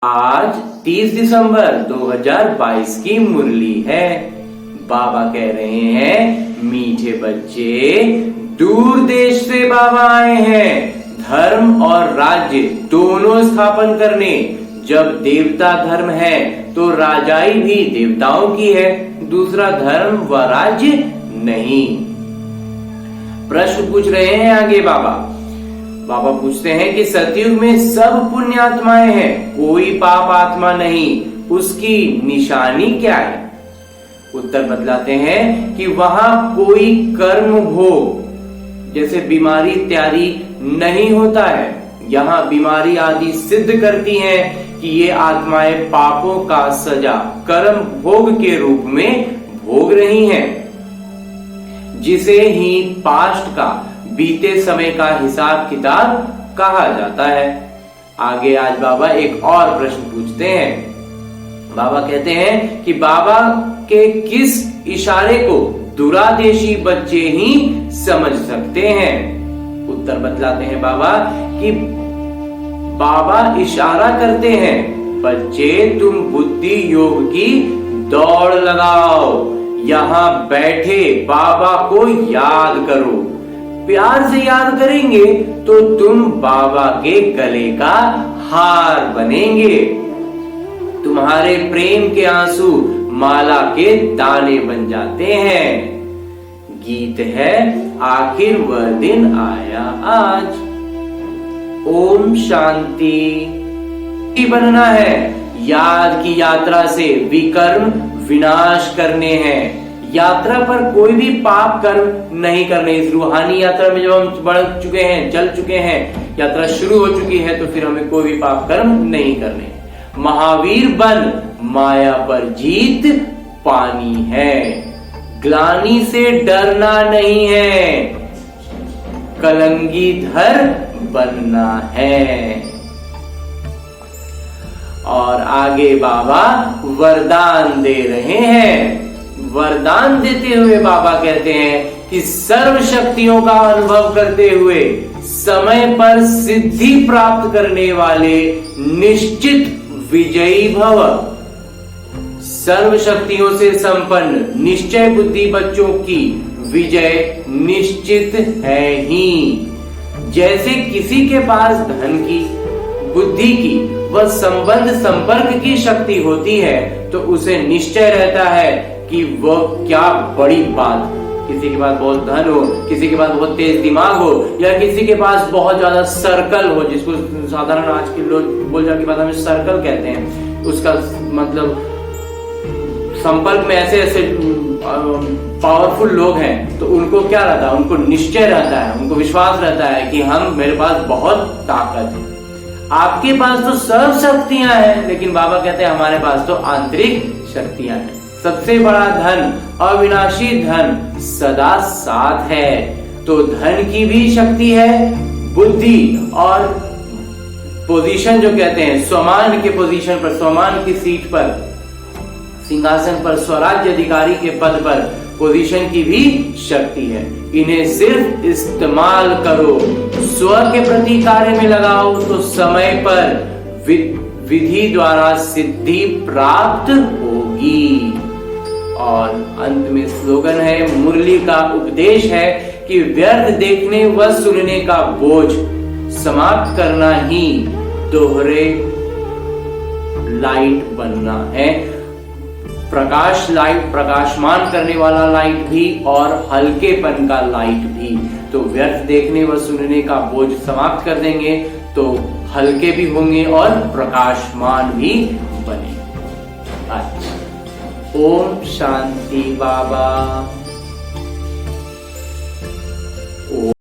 आज 30 दिसंबर 2022 की मुरली है। बाबा कह रहे हैं, मीठे बच्चे, दूर देश से बाबा आए हैं धर्म और राज्य दोनों स्थापन करने। जब देवता धर्म है तो राजाई भी देवताओं की है, दूसरा धर्म व राज्य नहीं। प्रश्न पूछ रहे हैं आगे बाबा पूछते हैं कि सतयुग में सब पुण्य आत्माएं हैं, कोई पाप आत्मा नहीं, उसकी निशानी क्या है? उत्तर बतलाते हैं कि वहां कोई कर्म भोग जैसे बीमारी इत्यादि नहीं होता है। यहाँ बीमारी आदि सिद्ध करती हैं कि ये आत्माएं पापों का सजा कर्म भोग के रूप में भोग रही हैं, जिसे ही पास्ट का बीते समय का हिसाब किताब कहा जाता है। आगे आज बाबा एक और प्रश्न पूछते हैं। बाबा कहते हैं कि बाबा के किस इशारे को दुरादेशी बच्चे ही समझ सकते हैं? उत्तर बतलाते हैं बाबा कि बाबा इशारा करते हैं, बच्चे तुम बुद्धि योग की दौड़ लगाओ, यहां बैठे बाबा को याद करो। प्यार से याद करेंगे तो तुम बाबा के गले का हार बनेंगे। तुम्हारे प्रेम के आंसू माला के दाने बन जाते हैं। गीत है, आखिर वह दिन आया आज। ओम शांति। बनना है, याद की यात्रा से विकर्म विनाश करने हैं। यात्रा पर कोई भी पाप कर्म नहीं करने। इस रूहानी यात्रा में जब हम बढ़ चुके हैं, चल चुके हैं, यात्रा शुरू हो चुकी है, तो फिर हमें कोई भी पाप कर्म नहीं करने। महावीर बन माया पर जीत पानी है, ग्लानि से डरना नहीं है, कलंगी धर बनना है। और आगे बाबा वरदान दे रहे हैं। वरदान देते हुए बाबा कहते हैं कि सर्व शक्तियों का अनुभव करते हुए समय पर सिद्धि प्राप्त करने वाले निश्चित विजयी भव। सर्व शक्तियों से संपन्न निश्चय बुद्धि बच्चों की विजय निश्चित है ही। जैसे किसी के पास धन की, बुद्धि की व संबंध संपर्क की शक्ति होती है तो उसे निश्चय रहता है कि वह क्या बड़ी बात, किसी के पास बहुत धन हो, किसी के पास बहुत तेज दिमाग हो, या किसी के पास बहुत ज्यादा सर्कल हो, जिसको साधारण आज के लोग बोलचाल की भाषा में सर्कल कहते हैं। उसका मतलब संपर्क में ऐसे ऐसे पावरफुल लोग हैं, तो उनको क्या रहता है? उनको निश्चय रहता है, उनको विश्वास रहता है कि हम, मेरे पास बहुत ताकत है। आपके पास तो सब शक्तियां हैं, लेकिन बाबा कहते हैं हमारे पास तो आंतरिक शक्तियां हैं। सबसे बड़ा धन, अविनाशी धन सदा साथ है। तो धन की भी शक्ति है, बुद्धि और पोजीशन जो कहते हैं, स्वमान के पोजीशन पर, स्वमान की सीट पर, सिंहासन पर, स्वराज्य अधिकारी के पद पर पोजीशन की भी शक्ति है। इन्हें सिर्फ इस्तेमाल करो, स्व के प्रति कार्य में लगाओ तो समय पर विधि द्वारा सिद्धि प्राप्त होगी। और अंत में स्लोगन है, मुरली का उपदेश है कि व्यर्थ देखने व सुनने का बोझ समाप्त करना ही दोहरे लाइट बनना है। प्रकाश लाइट, प्रकाशमान करने वाला लाइट भी और हल्केपन का लाइट भी। तो व्यर्थ देखने व सुनने का बोझ समाप्त कर देंगे तो हल्के भी होंगे और प्रकाशमान भी बनेंगे। अच्छा, ओम शांति बाबा।